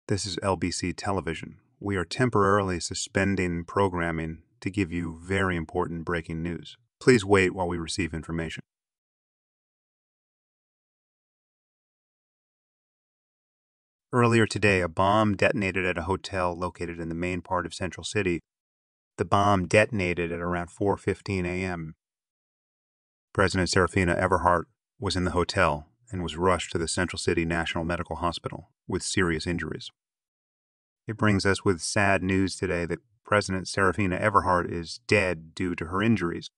This is LBC television. We are temporarily suspending programming to give you very important breaking news. Please wait while we receive information. Earlier today, a bomb detonated at a hotel located in the main part of Central City. The bomb detonated at around 4:15 a.m. President Serafina Everhart was in the hotel and was rushed to the Central City National Medical Hospital with serious injuries. It brings us with sad news today that President Serafina Everhart is dead due to her injuries.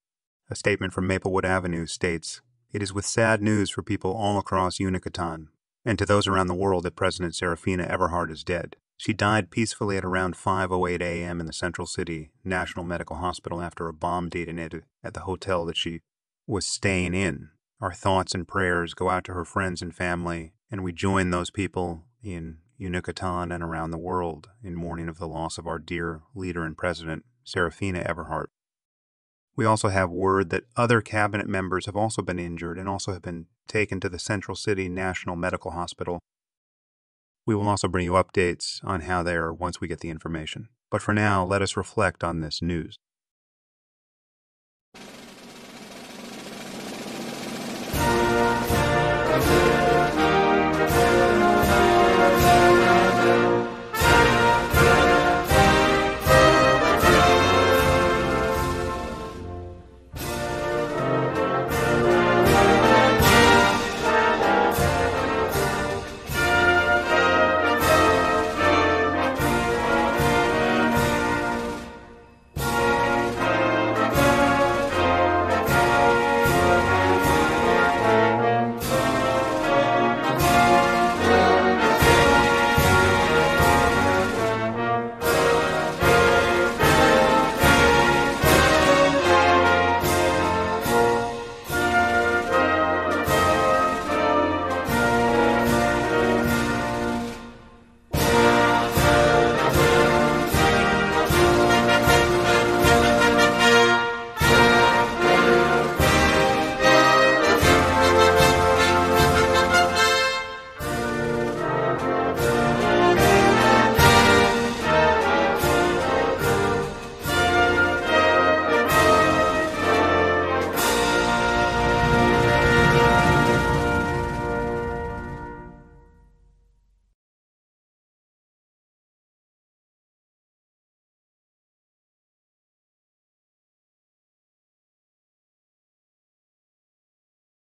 A statement from Maplewood Avenue states, "It is with sad news for people all across Uncanon and to those around the world that President Serafina Everhart is dead. She died peacefully at around 5:08 a.m. in the Central City National Medical Hospital after a bomb detonated at the hotel that she was staying in. Our thoughts and prayers go out to her friends and family, and we join those people in Uncanon and around the world in mourning of the loss of our dear leader and president, Serafina Everhart." We also have word that other cabinet members have also been injured and also have been taken to the Central City National Medical Hospital. We will also bring you updates on how they are once we get the information. But for now, let us reflect on this news.